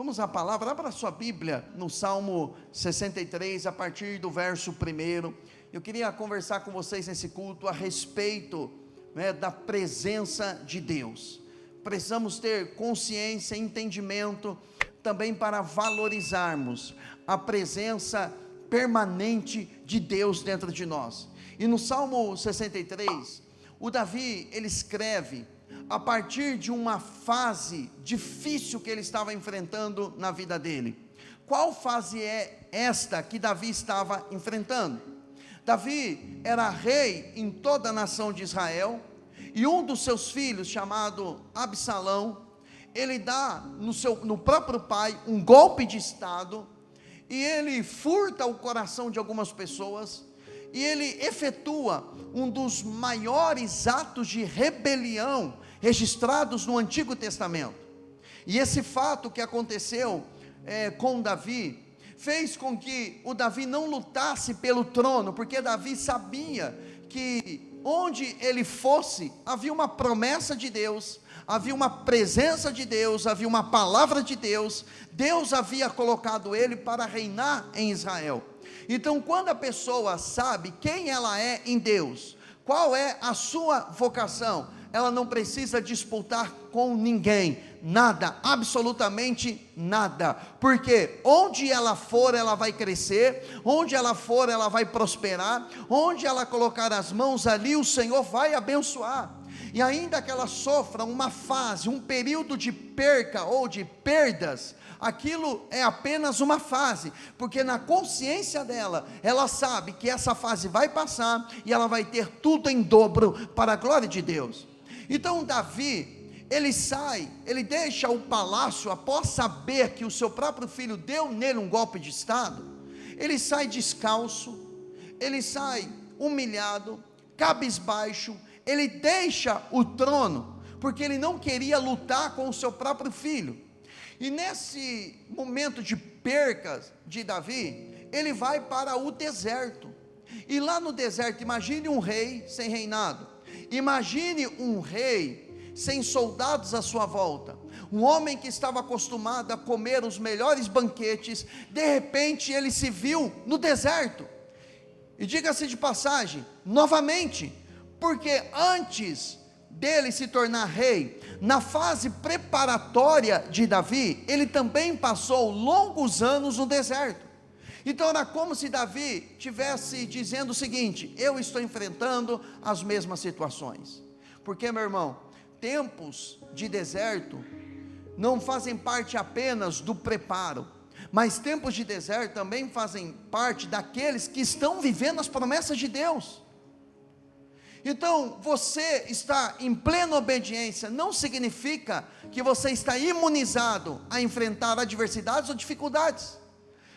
Vamos à palavra, abra sua Bíblia no Salmo 63, a partir do verso 1. Eu queria conversar com vocês nesse culto a respeito, da presença de Deus. Precisamos ter consciência, entendimento, também para valorizarmos a presença permanente de Deus dentro de nós. E no Salmo 63, o Davi, ele escreve a partir de uma fase difícil que ele estava enfrentando na vida dele. Qual fase é esta que Davi estava enfrentando? Davi era rei em toda a nação de Israel, e um dos seus filhos, chamado Absalão, ele dá no próprio pai um golpe de estado, e ele furta o coração de algumas pessoas, e ele efetua um dos maiores atos de rebelião registrados no Antigo Testamento. E esse fato que aconteceu com Davi, fez com que o Davi não lutasse pelo trono, porque Davi sabia que onde ele fosse, havia uma promessa de Deus, havia uma presença de Deus, havia uma palavra de Deus, Deus havia colocado ele para reinar em Israel. Então, quando a pessoa sabe quem ela é em Deus, qual é a sua vocação, ela não precisa disputar com ninguém, nada, absolutamente nada, porque onde ela for, ela vai crescer, onde ela for, ela vai prosperar, onde ela colocar as mãos ali, o Senhor vai abençoar. E ainda que ela sofra uma fase, um período de perca ou de perdas, aquilo é apenas uma fase, porque na consciência dela, ela sabe que essa fase vai passar, e ela vai ter tudo em dobro, para a glória de Deus. Então Davi, ele deixa o palácio, após saber que o seu próprio filho deu nele um golpe de estado, ele sai descalço, ele sai humilhado, cabisbaixo, ele deixa o trono, porque ele não queria lutar com o seu próprio filho. E nesse momento de percas de Davi, ele vai para o deserto, e lá no deserto, imagine um rei sem reinado, imagine um rei sem soldados à sua volta, um homem que estava acostumado a comer os melhores banquetes, de repente ele se viu no deserto. E diga-se de passagem, novamente, porque antes dele se tornar rei, na fase preparatória de Davi, ele também passou longos anos no deserto. Então era como se Davi estivesse dizendo o seguinte: eu estou enfrentando as mesmas situações. Porque, meu irmão, tempos de deserto não fazem parte apenas do preparo, mas tempos de deserto também fazem parte daqueles que estão vivendo as promessas de Deus. Então, você está em plena obediência, não significa que você está imunizado a enfrentar adversidades ou dificuldades.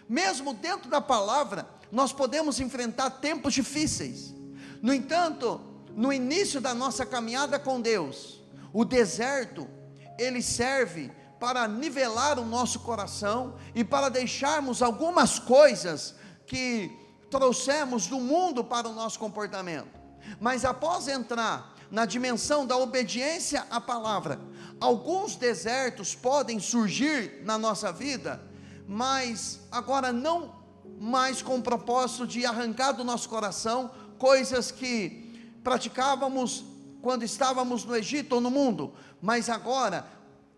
Mesmo dentro da palavra, nós podemos enfrentar tempos difíceis. No entanto, no início da nossa caminhada com Deus, o deserto, ele serve para nivelar o nosso coração, e para deixarmos algumas coisas que trouxemos do mundo para o nosso comportamento. Mas após entrar na dimensão da obediência à palavra, alguns desertos podem surgir na nossa vida, mas agora não mais com o propósito de arrancar do nosso coração coisas que praticávamos quando estávamos no Egito ou no mundo, mas agora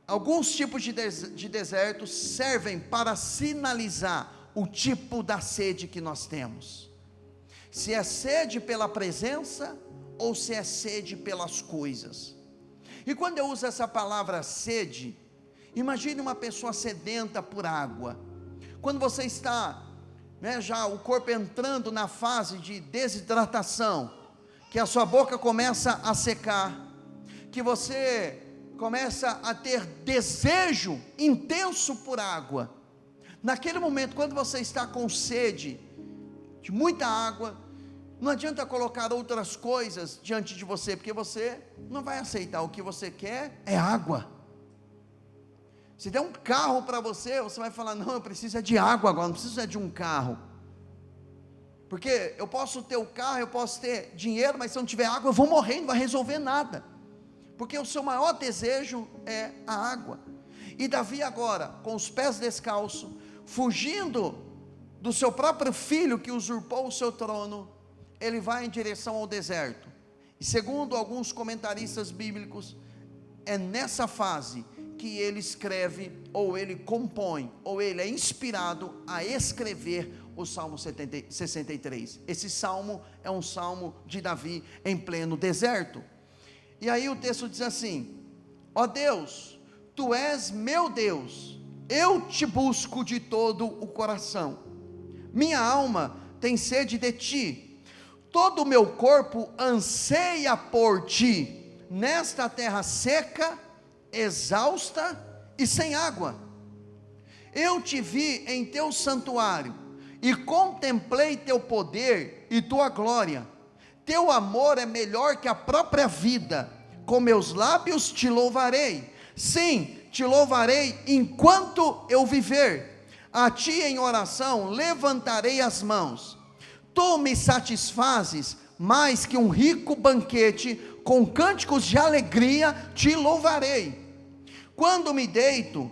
alguns tipos de desertos servem para sinalizar o tipo da sede que nós temos, se é sede pela presença ou se é sede pelas coisas. E quando eu uso essa palavra sede, imagine uma pessoa sedenta por água. Quando você está, já o corpo entrando na fase de desidratação, que a sua boca começa a secar, que você começa a ter desejo intenso por água. Naquele momento, quando você está com sede de muita água, não adianta colocar outras coisas diante de você, porque você não vai aceitar. O que você quer é água. Se der um carro para você, você vai falar: não, eu preciso de água agora, não preciso de um carro. Porque eu posso ter o carro, eu posso ter dinheiro, mas se eu não tiver água, eu vou morrer, não vai resolver nada. Porque o seu maior desejo é a água. E Davi agora, com os pés descalços, fugindo do seu próprio filho que usurpou o seu trono, ele vai em direção ao deserto. E segundo alguns comentaristas bíblicos, é nessa fase que ele escreve, ou ele compõe, ou ele é inspirado a escrever o Salmo 63. Esse salmo é um salmo de Davi em pleno deserto. E aí o texto diz assim: ó Deus, tu és meu Deus, eu te busco de todo o coração, minha alma tem sede de ti, todo o meu corpo anseia por ti, nesta terra seca, exausta e sem água. Eu te vi em teu santuário, e contemplei teu poder e tua glória. Teu amor é melhor que a própria vida, com meus lábios te louvarei, sim, te louvarei enquanto eu viver. A ti em oração levantarei as mãos. Tu me satisfazes mais que um rico banquete, com cânticos de alegria te louvarei. Quando me deito,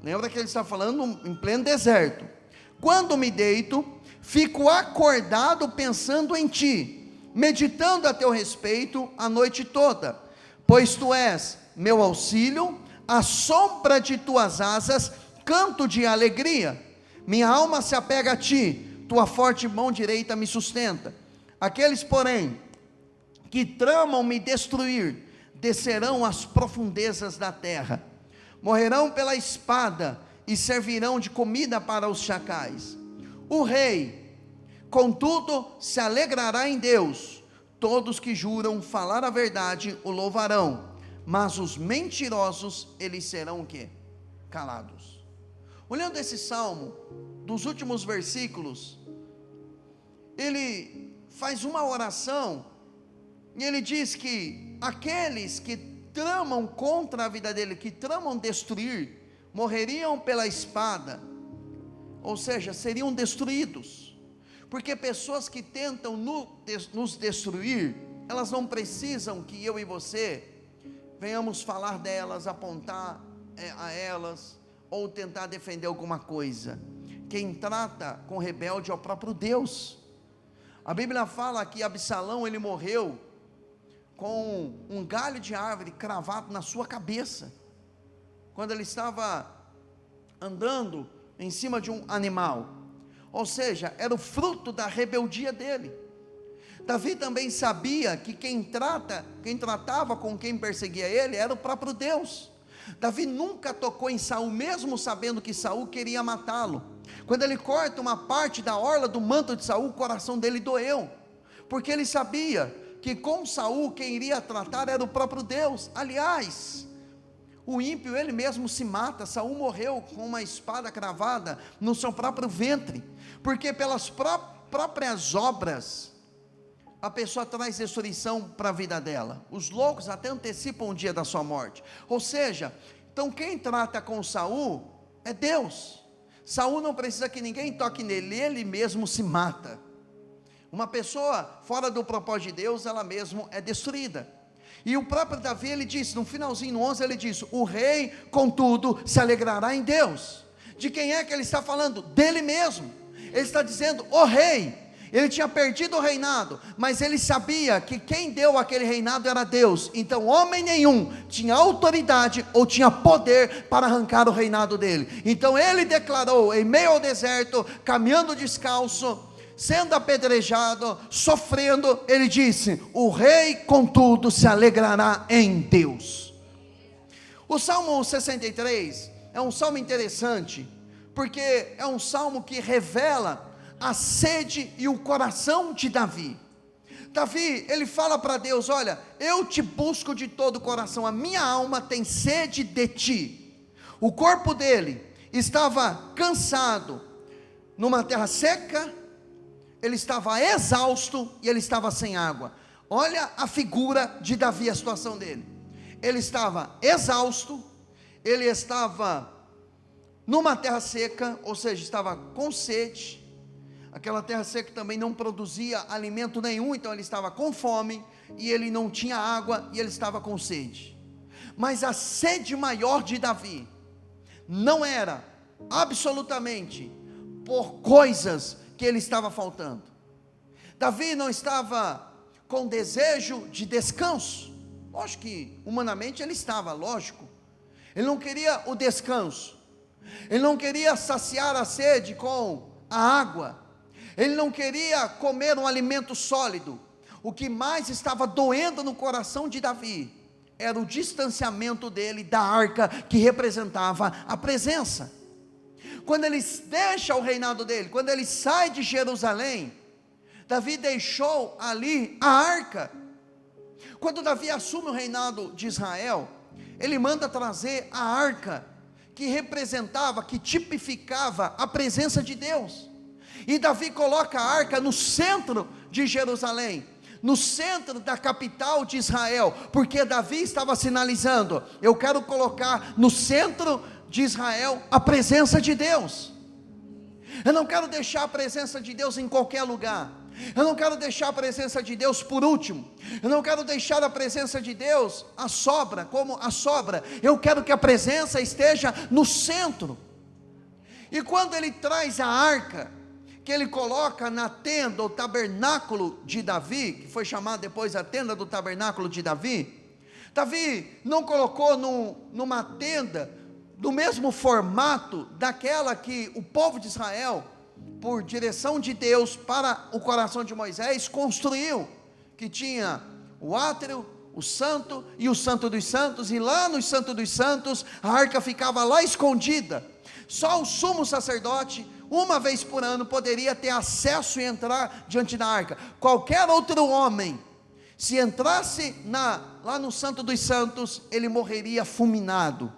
lembra que ele está falando em pleno deserto, quando me deito, fico acordado pensando em ti, meditando a teu respeito a noite toda, pois tu és meu auxílio, à sombra de tuas asas canto de alegria, minha alma se apega a ti, tua forte mão direita me sustenta. Aqueles, porém, que tramam me destruir, descerão às profundezas da terra, morrerão pela espada, e servirão de comida para os chacais. O rei, contudo, se alegrará em Deus, todos que juram falar a verdade o louvarão, mas os mentirosos, eles serão o quê? Calados. Olhando esse salmo, dos últimos versículos, ele faz uma oração, e ele diz que aqueles que tramam contra a vida dele, que tramam destruir, morreriam pela espada, ou seja, seriam destruídos, porque pessoas que tentam nos destruir, elas não precisam que eu e você venhamos falar delas, apontar a elas, ou tentar defender alguma coisa. Quem trata com rebelde é o próprio Deus. A Bíblia fala que Absalão, ele morreu com um galho de árvore cravado na sua cabeça, quando ele estava andando em cima de um animal, ou seja, era o fruto da rebeldia dele. Davi também sabia que quem tratava com quem perseguia ele, era o próprio Deus. Davi nunca tocou em Saul, mesmo sabendo que Saul queria matá-lo. Quando ele corta uma parte da orla do manto de Saul, o coração dele doeu, porque ele sabia que com Saul quem iria tratar era o próprio Deus. Aliás, o ímpio ele mesmo se mata. Saul morreu com uma espada cravada no seu próprio ventre, porque pelas próprias obras a pessoa traz destruição para a vida dela. Os loucos até antecipam o dia da sua morte. Ou seja, então quem trata com Saul é Deus. Saul não precisa que ninguém toque nele, ele mesmo se mata. Uma pessoa fora do propósito de Deus, ela mesmo é destruída. E o próprio Davi, ele disse, no finalzinho, no 11, ele diz, o rei, contudo, se alegrará em Deus. De quem é que ele está falando? Dele mesmo. Ele está dizendo, o rei, ele tinha perdido o reinado, mas ele sabia que quem deu aquele reinado era Deus. Então homem nenhum tinha autoridade ou tinha poder para arrancar o reinado dele. Então ele declarou, em meio ao deserto, caminhando descalço, sendo apedrejado, sofrendo, ele disse, o rei contudo se alegrará em Deus. O Salmo 63 é um salmo interessante, porque é um salmo que revela a sede e o coração de Davi. Davi, ele fala para Deus, olha, eu te busco de todo o coração, a minha alma tem sede de ti. O corpo dele estava cansado, numa terra seca, ele estava exausto e ele estava sem água. Olha a figura de Davi, a situação dele. Ele estava exausto, ele estava numa terra seca, ou seja, estava com sede. Aquela terra seca também não produzia alimento nenhum, então ele estava com fome, e ele não tinha água, e ele estava com sede. Mas a sede maior de Davi não era absolutamente por coisas que ele estava faltando. Davi não estava com desejo de descanso. Lógico que humanamente ele estava, lógico. Ele não queria o descanso. Ele não queria saciar a sede com a água. Ele não queria comer um alimento sólido. O que mais estava doendo no coração de Davi era o distanciamento dele da arca que representava a presença. Quando ele deixa o reinado dele, quando ele sai de Jerusalém, Davi deixou ali a arca. Quando Davi assume o reinado de Israel, ele manda trazer a arca, que representava, que tipificava a presença de Deus. E Davi coloca a arca no centro de Jerusalém, no centro da capital de Israel, porque Davi estava sinalizando: eu quero colocar no centro de Israel a presença de Deus. Eu não quero deixar a presença de Deus em qualquer lugar. Eu não quero deixar a presença de Deus por último. Eu não quero deixar a presença de Deus a sobra, como a sobra. Eu quero que a presença esteja no centro. E quando ele traz a arca, que ele coloca na tenda, o tabernáculo de Davi, que foi chamado depois a tenda do tabernáculo de Davi, Davi não colocou numa tenda do mesmo formato daquela que o povo de Israel, por direção de Deus para o coração de Moisés, construiu, que tinha o átrio, o santo e o santo dos santos, e lá no santo dos santos, a arca ficava lá escondida. Só o sumo sacerdote, uma vez por ano, poderia ter acesso e entrar diante da arca. Qualquer outro homem, se entrasse lá no santo dos santos, ele morreria fulminado.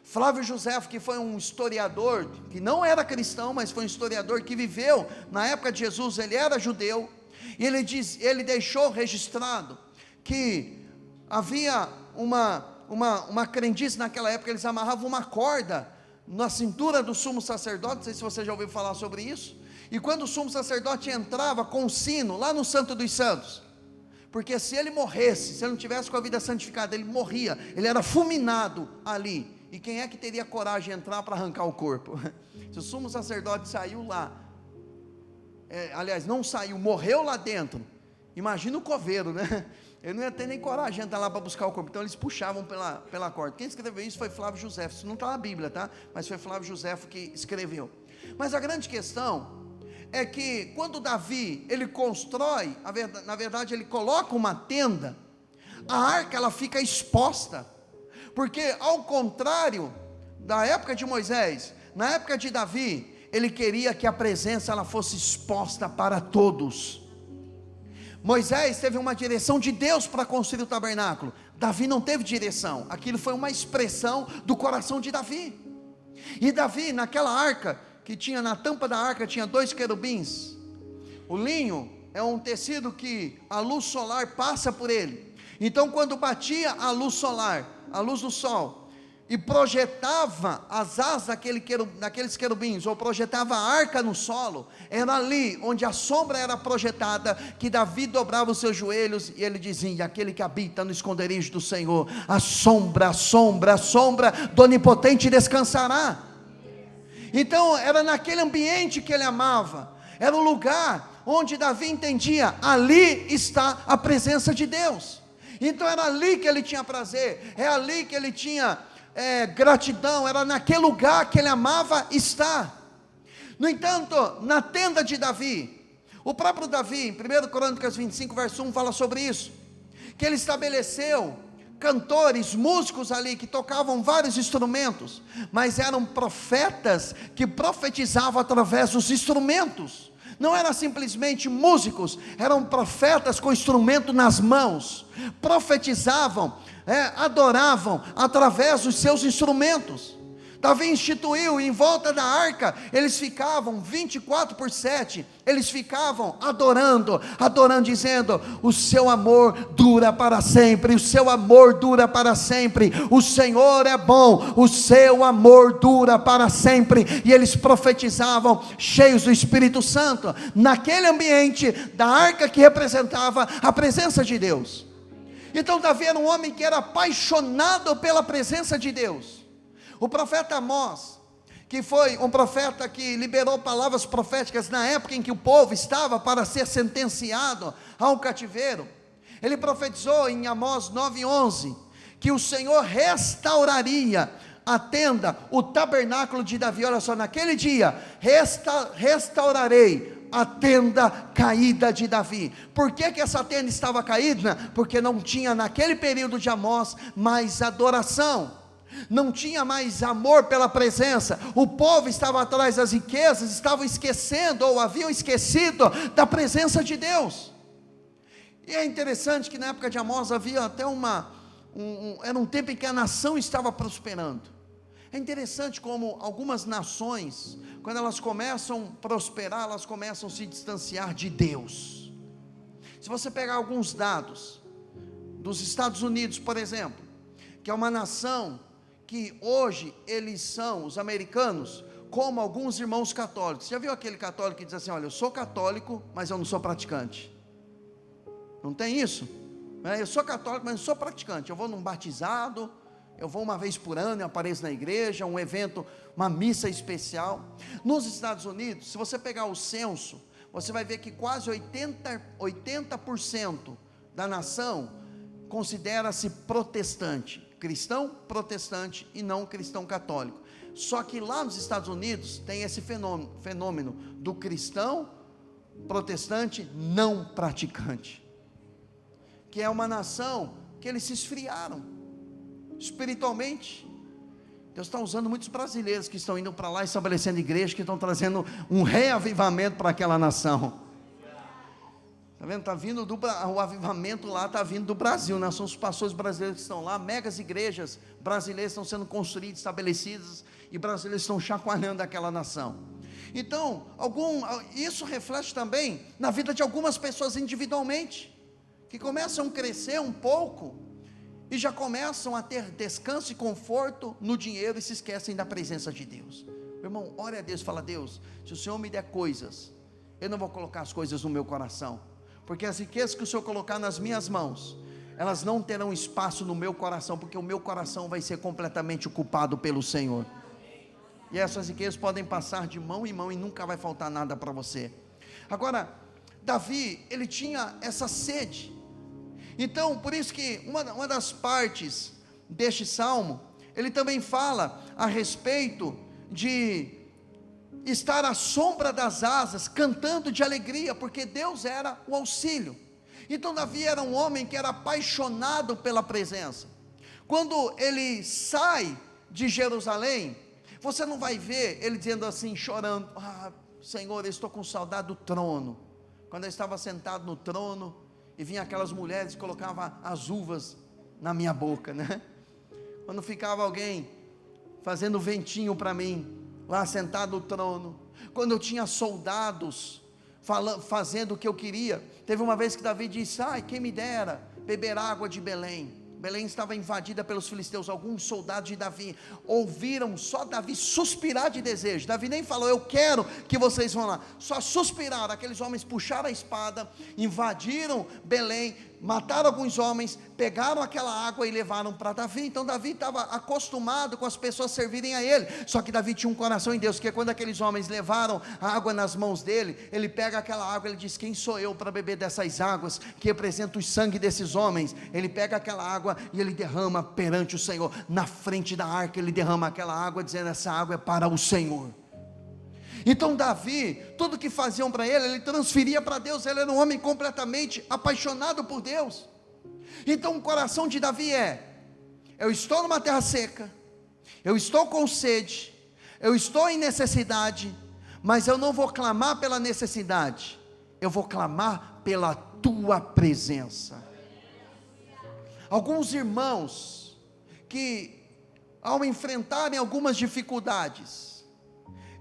Flávio Josefo, que foi um historiador, que não era cristão, mas foi um historiador que viveu na época de Jesus, ele era judeu, e ele deixou registrado que havia uma crendice naquela época. Eles amarravam uma corda na cintura do sumo sacerdote, não sei se você já ouviu falar sobre isso, e quando o sumo sacerdote entrava com o sino, lá no santo dos santos, porque se ele morresse, se ele não tivesse com a vida santificada, ele morria, ele era fulminado ali. E quem é que teria coragem de entrar para arrancar o corpo? Se o sumo sacerdote saiu lá, aliás, não saiu, morreu lá dentro, imagina o coveiro, né? Ele não ia ter nem coragem de entrar lá para buscar o corpo. Então eles puxavam pela corda. Quem escreveu isso foi Flávio Josefo. Isso não está na Bíblia, tá? Mas foi Flávio Josefo que escreveu. Mas a grande questão é que quando Davi, ele constrói, na verdade ele coloca uma tenda, a arca ela fica exposta. Porque ao contrário da época de Moisés, na época de Davi, ele queria que a presença ela fosse exposta para todos. Moisés teve uma direção de Deus para construir o tabernáculo. Davi não teve direção. Aquilo foi uma expressão do coração de Davi. E Davi, naquela arca, que tinha na tampa da arca, tinha 2 querubins. O linho é um tecido que a luz solar passa por ele. Então quando batia a luz solar, a luz do sol, e projetava as asas daqueles querubins, ou projetava a arca no solo, era ali onde a sombra era projetada, que Davi dobrava os seus joelhos, e ele dizia: aquele que habita no esconderijo do Senhor, a sombra do Onipotente descansará. Então era naquele ambiente que ele amava, era o lugar onde Davi entendia: ali está a presença de Deus. Então era ali que ele tinha prazer, é ali que ele tinha gratidão, era naquele lugar que ele amava estar. No entanto, na tenda de Davi, o próprio Davi, em 1 Crônicas 25, verso 1, fala sobre isso, que ele estabeleceu cantores, músicos ali, que tocavam vários instrumentos, mas eram profetas que profetizavam através dos instrumentos. Não eram simplesmente músicos, eram profetas com instrumento nas mãos, profetizavam, adoravam através dos seus instrumentos. Davi instituiu, em volta da arca, eles ficavam 24/7, eles ficavam adorando, dizendo: o seu amor dura para sempre, o seu amor dura para sempre, o Senhor é bom, o seu amor dura para sempre. E eles profetizavam, cheios do Espírito Santo, naquele ambiente da arca que representava a presença de Deus. Então Davi era um homem que era apaixonado pela presença de Deus. O profeta Amós, que foi um profeta que liberou palavras proféticas na época em que o povo estava para ser sentenciado ao cativeiro, ele profetizou em Amós 9:11, que o Senhor restauraria a tenda, o tabernáculo de Davi. Olha só, naquele dia, restaurarei a tenda caída de Davi. Por que essa tenda estava caída? Porque não tinha naquele período de Amós mais adoração, não tinha mais amor pela presença, o povo estava atrás das riquezas, estavam esquecendo ou haviam esquecido da presença de Deus. E é interessante que na época de Amós havia até era um tempo em que a nação estava prosperando. É interessante como algumas nações, quando elas começam a prosperar, elas começam a se distanciar de Deus. Se você pegar alguns dados dos Estados Unidos, por exemplo, que é uma nação que hoje eles são, os americanos, como alguns irmãos católicos. Você já viu aquele católico que diz assim: olha, eu sou católico, mas eu não sou praticante? Não tem isso? Eu sou católico, mas não sou praticante. Eu vou num batizado, eu vou uma vez por ano, eu apareço na igreja, um evento, uma missa especial. Nos Estados Unidos, se você pegar o censo, você vai ver que quase 80% da nação considera-se protestante, cristão protestante e não cristão católico. Só que lá nos Estados Unidos tem esse fenômeno do cristão protestante não praticante, que é uma nação que eles se esfriaram espiritualmente. Deus está usando muitos brasileiros que estão indo para lá, estabelecendo igreja, que estão trazendo um reavivamento para aquela nação. Está vendo? Está vindo o avivamento lá, está vindo do Brasil, né? São os pastores brasileiros que estão lá, megas igrejas brasileiras estão sendo construídas, estabelecidas, e brasileiros estão chacoalhando aquela nação. Então, isso reflete também na vida de algumas pessoas individualmente, que começam a crescer um pouco, e já começam a ter descanso e conforto no dinheiro, e se esquecem da presença de Deus. Meu irmão, ore a Deus, fala: Deus, se o Senhor me der coisas, eu não vou colocar as coisas no meu coração, porque as riquezas que o Senhor colocar nas minhas mãos, elas não terão espaço no meu coração, porque o meu coração vai ser completamente ocupado pelo Senhor, e essas riquezas podem passar de mão em mão, e nunca vai faltar nada para você. Agora, Davi, ele tinha essa sede. Então, por isso que uma das partes deste salmo, ele também fala a respeito de estar à sombra das asas, cantando de alegria, porque Deus era o auxílio. Então Davi era um homem que era apaixonado pela presença. Quando ele sai de Jerusalém, você não vai ver ele dizendo assim, chorando: ah, Senhor, eu estou com saudade do trono. Quando eu estava sentado no trono, e vinha aquelas mulheres que colocavam as uvas na minha boca, né? Quando ficava alguém fazendo ventinho para mim, lá sentado no trono. Quando eu tinha soldados fazendo o que eu queria. Teve uma vez que Davi disse: ai, quem me dera beber água de Belém. Belém estava invadida pelos filisteus. Alguns soldados de Davi ouviram só Davi suspirar de desejo. Davi nem falou: eu quero que vocês vão lá. Só suspiraram. Aqueles homens puxaram a espada, invadiram Belém, mataram alguns homens, pegaram aquela água e levaram para Davi. Então Davi estava acostumado com as pessoas servirem a ele. Só que Davi tinha um coração em Deus, porque quando aqueles homens levaram a água nas mãos dele, ele pega aquela água, ele diz: quem sou eu para beber dessas águas que representam o sangue desses homens? Ele pega aquela água e ele derrama perante o Senhor, na frente da arca. Ele derrama aquela água, dizendo: essa água é para o Senhor. Então Davi, tudo que faziam para ele transferia para Deus. Ele era um homem completamente apaixonado por Deus. Então o coração de Davi eu estou numa terra seca, eu estou com sede, eu estou em necessidade, mas eu não vou clamar pela necessidade, eu vou clamar pela tua presença. Alguns irmãos que, ao enfrentarem algumas dificuldades,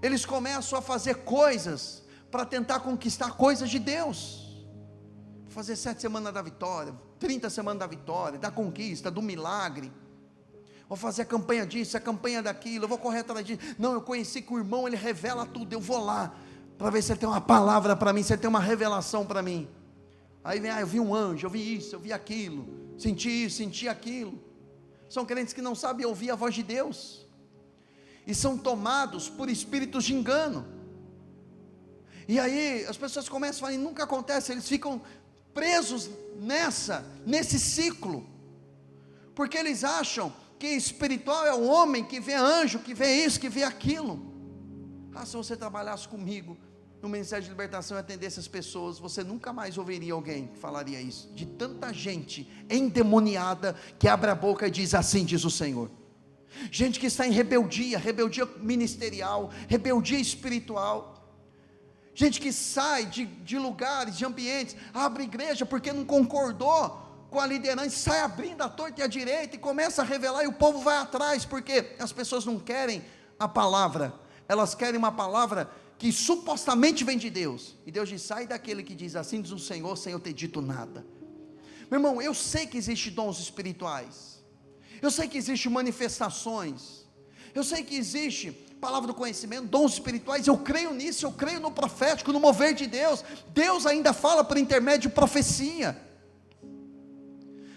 eles começam a fazer coisas para tentar conquistar coisas de Deus. Fazer 7 semanas da vitória, 30 semanas da vitória, da conquista, do milagre. Vou fazer a campanha disso, a campanha daquilo, eu vou correr atrás disso. Não, eu conheci que o irmão, ele revela tudo, eu vou lá, para ver se ele tem uma palavra para mim, se ele tem uma revelação para mim. Aí vem: eu vi um anjo, eu vi isso, eu vi aquilo, senti isso, senti aquilo. São crentes que não sabem ouvir a voz de Deus. e são tomados por espíritos de engano. E aí as pessoas começam a falar, e nunca acontece, eles ficam presos nesse ciclo, porque eles acham que espiritual é o homem que vê anjo, que vê isso, que vê aquilo. Se você trabalhasse comigo no Ministério de Libertação e atendesse as pessoas, você nunca mais ouviria alguém que falaria isso, de tanta gente endemoniada, que abre a boca e diz, assim diz o Senhor. Gente que está em rebeldia ministerial, rebeldia espiritual, gente que sai de lugares, de ambientes, abre igreja porque não concordou com a liderança, sai abrindo a torta e a direita, e começa a revelar, e o povo vai atrás, porque as pessoas não querem a palavra, elas querem uma palavra que supostamente vem de Deus, e Deus diz, sai daquele que diz, assim diz o Senhor, sem eu ter dito nada. Meu irmão, eu sei que existem dons espirituais, eu sei que existem manifestações, eu sei que existe palavra do conhecimento, dons espirituais, eu creio nisso, eu creio no profético, no mover de Deus. Deus ainda fala por intermédio de profecia,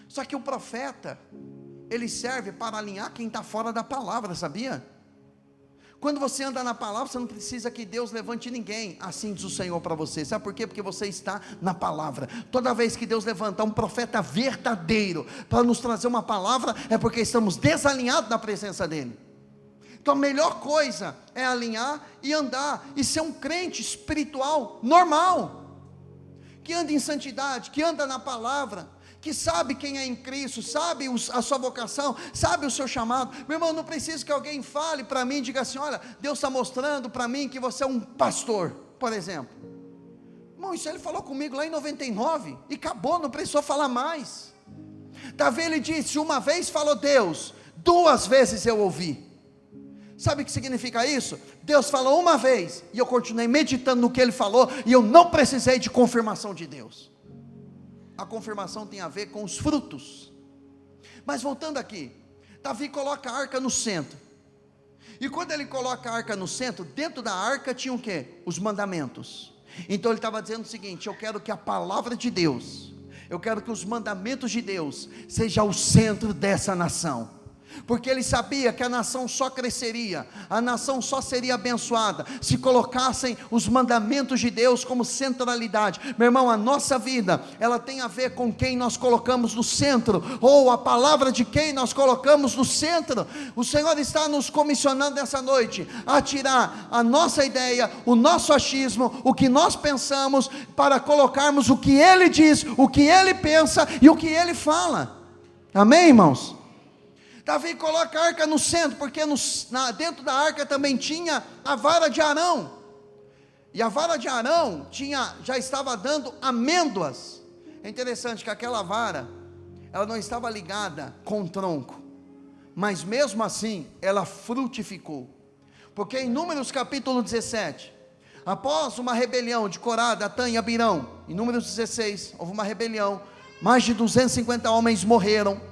só que o profeta, ele serve para alinhar quem está fora da palavra, sabia? Quando você anda na palavra, você não precisa que Deus levante ninguém, assim diz o Senhor para você, sabe por quê? Porque você está na palavra. Toda vez que Deus levanta um profeta verdadeiro, para nos trazer uma palavra, é porque estamos desalinhados na presença dEle. Então a melhor coisa é alinhar e andar, e ser um crente espiritual, normal, que anda em santidade, que anda na palavra, que sabe quem é em Cristo, sabe a sua vocação, sabe o seu chamado. Meu irmão, não precisa que alguém fale para mim, diga assim, olha, Deus está mostrando para mim que você é um pastor, por exemplo. Irmão, isso ele falou comigo lá em 99, e acabou, não precisou falar mais. Davi, ele disse, uma vez falou Deus, 2 vezes eu ouvi. Sabe o que significa isso? Deus falou uma vez, e eu continuei meditando no que Ele falou, e eu não precisei de confirmação de Deus. A confirmação tem a ver com os frutos. Mas voltando aqui, Davi coloca a arca no centro, e quando ele coloca a arca no centro, dentro da arca tinha o quê? Os mandamentos. Então ele estava dizendo o seguinte, eu quero que a palavra de Deus, eu quero que os mandamentos de Deus, seja o centro dessa nação, porque ele sabia que a nação só cresceria, a nação só seria abençoada, se colocassem os mandamentos de Deus como centralidade. Meu irmão, a nossa vida, ela tem a ver com quem nós colocamos no centro, ou a palavra de quem nós colocamos no centro. O Senhor está nos comissionando nessa noite, a tirar a nossa ideia, o nosso achismo, o que nós pensamos, para colocarmos o que Ele diz, o que Ele pensa, e o que Ele fala. Amém, irmãos? Davi coloca a arca no centro, porque dentro da arca também tinha a vara de Arão, e a vara de Arão já estava dando amêndoas. É interessante que aquela vara, ela não estava ligada com o tronco, mas mesmo assim, ela frutificou, porque em Números capítulo 17, após uma rebelião de Corá, Datã e Abirão, em Números 16, houve uma rebelião, mais de 250 homens morreram.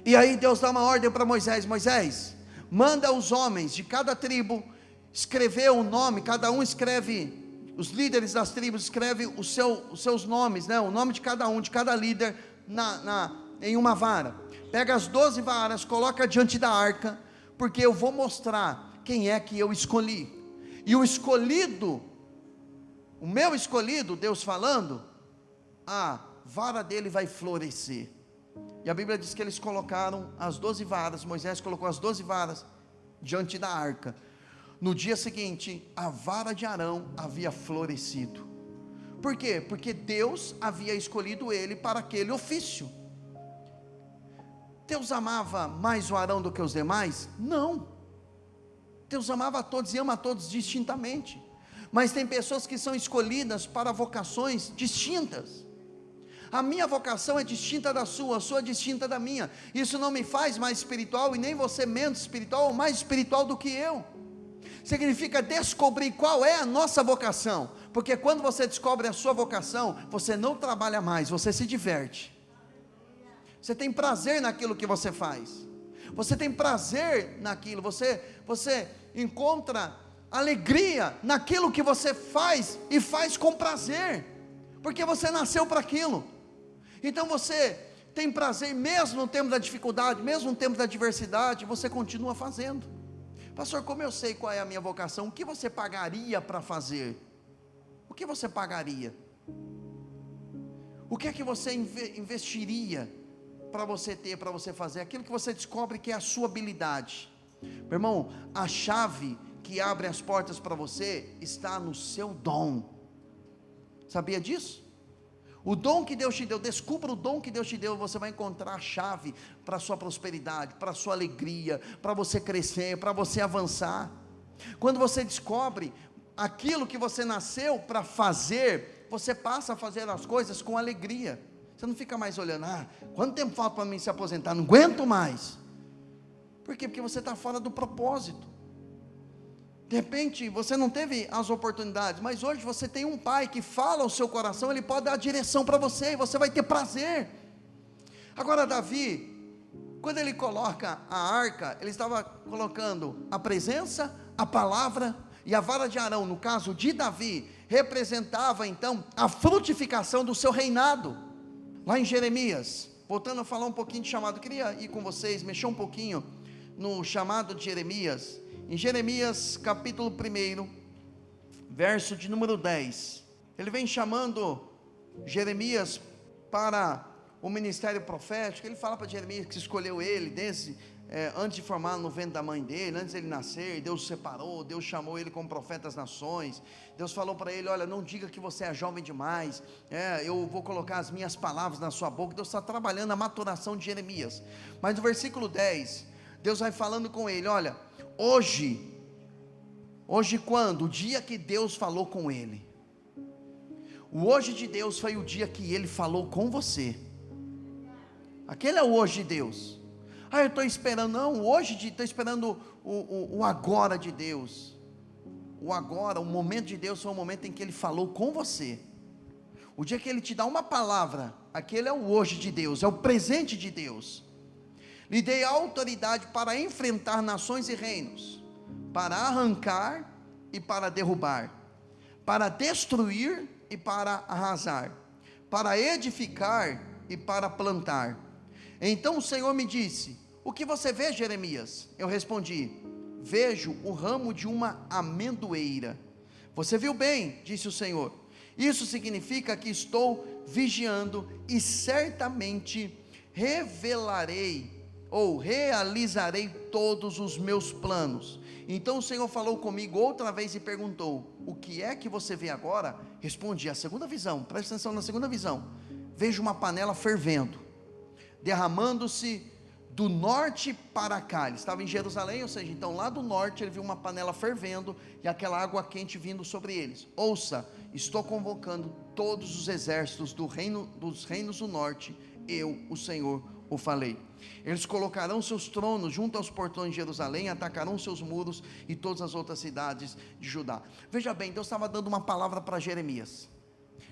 E aí Deus dá uma ordem para Moisés, Moisés, manda os homens de cada tribo escrever um nome, cada um escreve, os líderes das tribos escrevem os seus nomes, né? O nome de cada líder em uma vara. Pega as 12 varas, coloca diante da arca, porque eu vou mostrar quem é que eu escolhi. E o meu escolhido, Deus falando, a vara dele vai florescer. E a Bíblia diz que eles colocaram as 12 varas, Moisés colocou as 12 varas diante da arca. No dia seguinte, a vara de Arão havia florescido. Por quê? Porque Deus havia escolhido ele para aquele ofício. Deus amava mais o Arão do que os demais? Não. Deus amava a todos e ama a todos distintamente. Mas tem pessoas que são escolhidas para vocações distintas. A minha vocação é distinta da sua, a sua é distinta da minha. Isso não me faz mais espiritual, e nem você menos espiritual ou mais espiritual do que eu. Significa descobrir qual é a nossa vocação, porque quando você descobre a sua vocação, você não trabalha mais, você se diverte. Você tem prazer naquilo que você faz. Você tem prazer naquilo, você encontra alegria naquilo que você faz, e faz com prazer, porque você nasceu para aquilo. Então você tem prazer, mesmo no tempo da dificuldade, mesmo no tempo da adversidade, você continua fazendo, Pastor, como eu sei qual é a minha vocação? O que você pagaria para fazer? O que você pagaria? O que é que você investiria para você ter, para você fazer? Aquilo que você descobre que é a sua habilidade. Meu irmão, a chave que abre as portas para você está no seu dom. Sabia disso? O dom que Deus te deu, descubra o dom que Deus te deu, você vai encontrar a chave para a sua prosperidade, para a sua alegria, para você crescer, para você avançar. Quando você descobre aquilo que você nasceu para fazer, você passa a fazer as coisas com alegria. Você não fica mais olhando, quanto tempo falta para mim se aposentar? Não aguento mais. Por quê? Porque você está fora do propósito. De repente, você não teve as oportunidades, mas hoje você tem um pai que fala ao seu coração, ele pode dar a direção para você, e você vai ter prazer. Agora Davi, quando ele coloca a arca, ele estava colocando a presença, a palavra e a vara de Arão, no caso de Davi, representava então a frutificação do seu reinado. Lá em Jeremias, voltando a falar um pouquinho de chamado, eu queria ir com vocês, mexer um pouquinho no chamado de Jeremias. Em Jeremias capítulo 1, verso de número 10, ele vem chamando Jeremias para o ministério profético. Ele fala para Jeremias que escolheu ele antes de formar no ventre da mãe dele, antes de ele nascer, Deus o separou, Deus chamou ele como profeta das nações. Deus falou para ele, olha, não diga que você é jovem demais, eu vou colocar as minhas palavras na sua boca. Deus está trabalhando a maturação de Jeremias. Mas no versículo 10, Deus vai falando com ele, olha, hoje quando? O dia que Deus falou com ele. O hoje de Deus foi o dia que ele falou com você. Aquele é o hoje de Deus. Eu estou esperando, não, estou esperando o agora de Deus. O agora, o momento de Deus foi o momento em que ele falou com você. O dia que ele te dá uma palavra, aquele é o hoje de Deus, é o presente de Deus. Lhe dei autoridade para enfrentar nações e reinos, para arrancar e para derrubar, para destruir e para arrasar, para edificar e para plantar. Então o Senhor me disse, o que você vê, Jeremias? Eu respondi, vejo o ramo de uma amendoeira. Você viu bem, disse o Senhor, isso significa que estou vigiando e certamente realizarei todos os meus planos. Então o Senhor falou comigo outra vez e perguntou, o que é que você vê agora? Respondi, a segunda visão, presta atenção na segunda visão, vejo uma panela fervendo, derramando-se do norte para cá. Ele estava em Jerusalém, ou seja, então lá do norte ele viu uma panela fervendo e aquela água quente vindo sobre eles. Ouça, estou convocando todos os exércitos dos reinos do norte, eu, o Senhor, o falei. Eles colocarão seus tronos junto aos portões de Jerusalém, atacarão seus muros e todas as outras cidades de Judá. Veja bem, Deus estava dando uma palavra para Jeremias.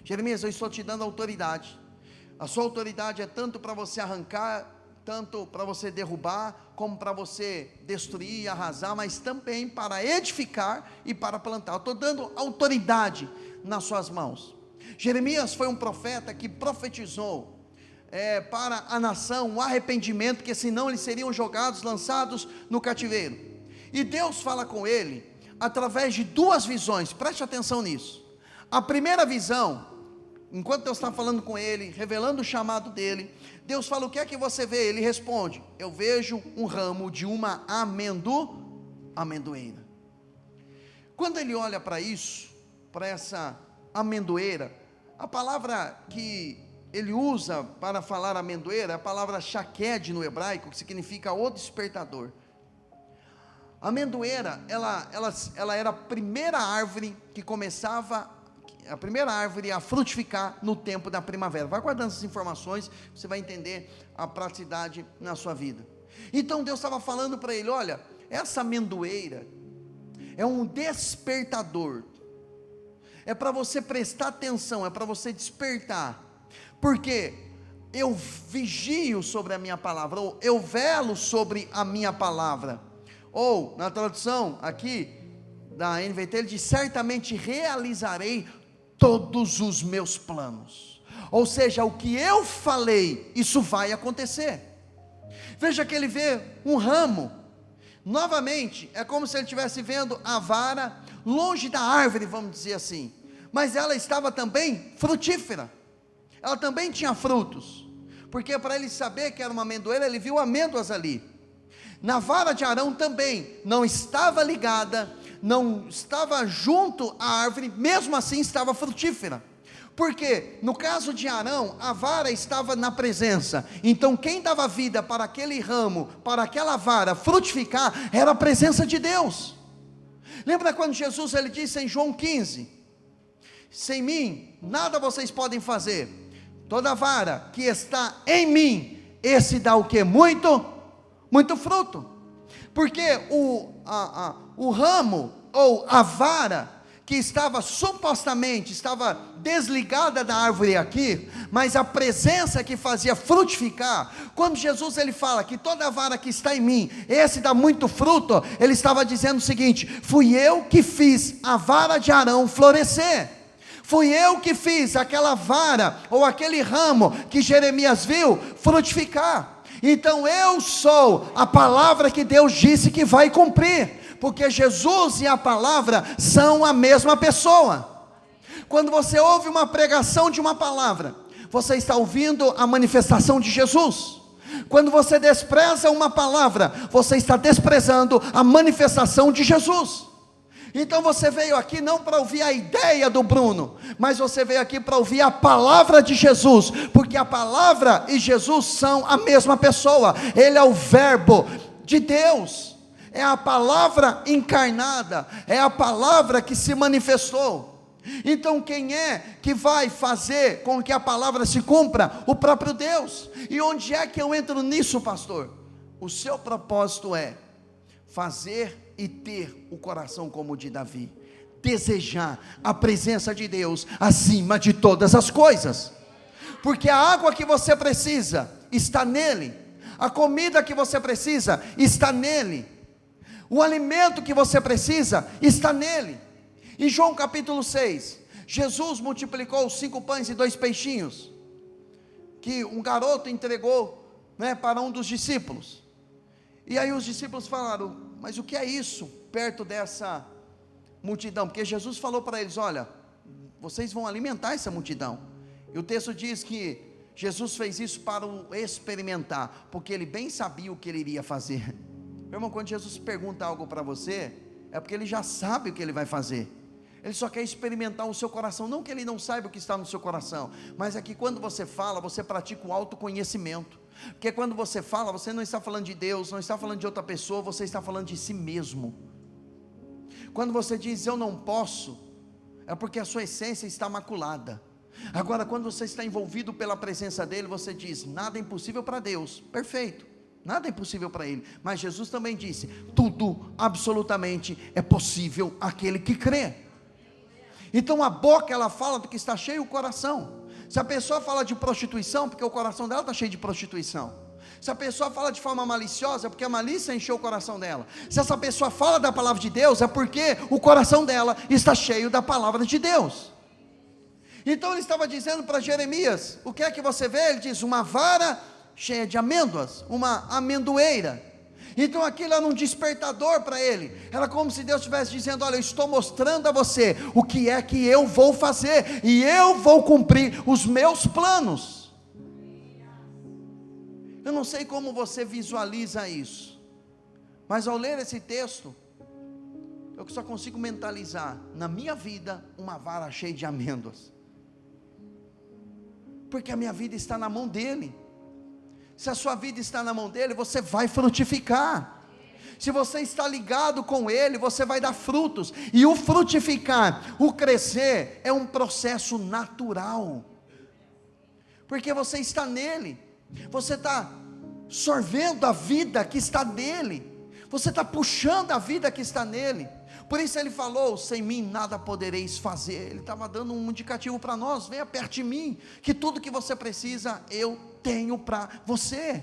Jeremias, eu estou te dando autoridade. A sua autoridade é tanto para você arrancar, tanto para você derrubar, como para você destruir e arrasar, mas também para edificar e para plantar. Eu estou dando autoridade nas suas mãos. Jeremias foi um profeta que profetizou para a nação um arrependimento, que senão eles seriam jogados, lançados no cativeiro. E Deus fala com ele através de duas visões, preste atenção nisso. A primeira visão, enquanto Deus está falando com ele, revelando o chamado dele, Deus fala, o que é que você vê? Ele responde, eu vejo um ramo de uma amendoeira. Quando ele olha para isso, para essa amendoeira, a palavra que ele usa para falar amendoeira é a palavra shaked no hebraico, que significa o despertador. A amendoeira, ela era a primeira árvore que começava, a primeira árvore a frutificar no tempo da primavera. Vai guardando essas informações, você vai entender a praticidade na sua vida. Então Deus estava falando para ele, olha, essa amendoeira é um despertador, é para você prestar atenção, é para você despertar, porque eu vigio sobre a minha palavra, ou eu velo sobre a minha palavra, ou na tradução aqui da NVT ele diz, certamente realizarei todos os meus planos, ou seja, o que eu falei, isso vai acontecer. Veja que ele vê um ramo Novamente, é como se ele estivesse vendo a vara longe da árvore, vamos dizer assim, mas ela estava também frutífera, ela também tinha frutos, porque para ele saber que era uma amendoeira, ele viu amêndoas ali. Na vara de Arão também, não estava ligada, não estava junto à árvore, mesmo assim estava frutífera. Porque no caso de Arão, a vara estava na presença, então quem dava vida para aquele ramo, para aquela vara frutificar, era a presença de Deus. Lembra quando Jesus ele disse em João 15, sem mim nada vocês podem fazer, toda vara que está em mim, esse dá o que? Muito fruto, porque o ramo ou a vara, que estava supostamente, estava desligada da árvore aqui, mas a presença que fazia frutificar, quando Jesus ele fala que toda vara que está em mim, esse dá muito fruto, ele estava dizendo o seguinte: fui eu que fiz a vara de Arão florescer, fui eu que fiz aquela vara, ou aquele ramo que Jeremias viu, frutificar, então eu sou a palavra que Deus disse que vai cumprir, porque Jesus e a palavra são a mesma pessoa. Quando você ouve uma pregação de uma palavra, você está ouvindo a manifestação de Jesus. Quando você despreza uma palavra, você está desprezando a manifestação de Jesus. Então você veio aqui não para ouvir a ideia do Bruno, mas você veio aqui para ouvir a palavra de Jesus, porque a palavra e Jesus são a mesma pessoa. Ele é o verbo de Deus, é a palavra encarnada, é a palavra que se manifestou. Então quem é que vai fazer com que a palavra se cumpra? O próprio Deus. E onde é que eu entro nisso, pastor? O seu propósito é fazer e ter o coração como o de Davi, desejar a presença de Deus acima de todas as coisas, porque a água que você precisa está nele, a comida que você precisa está nele, o alimento que você precisa está nele. Em João capítulo 6, Jesus multiplicou os 5 pães e 2 peixinhos, que um garoto entregou, para um dos discípulos, e aí os discípulos falaram: mas o que é isso perto dessa multidão? Porque Jesus falou para eles: olha, vocês vão alimentar essa multidão, e o texto diz que Jesus fez isso para o experimentar, porque ele bem sabia o que ele iria fazer. Meu irmão, quando Jesus pergunta algo para você, é porque ele já sabe o que ele vai fazer, ele só quer experimentar o seu coração, não que ele não saiba o que está no seu coração, mas é que quando você fala, você pratica o autoconhecimento, porque quando você fala, você não está falando de Deus, não está falando de outra pessoa, você está falando de si mesmo. Quando você diz eu não posso, é porque a sua essência está maculada. Agora quando você está envolvido pela presença dele, você diz: nada é impossível para Deus, perfeito, nada é impossível para ele, mas Jesus também disse: tudo absolutamente é possível àquele que crê. Então a boca ela fala do que está cheio o coração. Se a pessoa fala de prostituição, porque o coração dela está cheio de prostituição. Se a pessoa fala de forma maliciosa, é porque a malícia encheu o coração dela. Se essa pessoa fala da palavra de Deus, é porque o coração dela está cheio da palavra de Deus. Então ele estava dizendo para Jeremias: o que é que você vê? Ele diz: uma vara cheia de amêndoas, uma amendoeira. Então aquilo era um despertador para ele, era como se Deus estivesse dizendo: olha, eu estou mostrando a você o que é que eu vou fazer, e eu vou cumprir os meus planos. Eu não sei como você visualiza isso, mas ao ler esse texto, eu só consigo mentalizar na minha vida uma vara cheia de amêndoas, porque a minha vida está na mão dele. Se a sua vida está na mão dele, você vai frutificar. Se você está ligado com ele, você vai dar frutos. E o frutificar, o crescer, é um processo natural, porque você está nele, você está sorvendo a vida que está nele, você está puxando a vida que está nele. Por isso ele falou: sem mim nada podereis fazer. Ele estava dando um indicativo para nós: venha perto de mim, que tudo que você precisa eu tenho para você.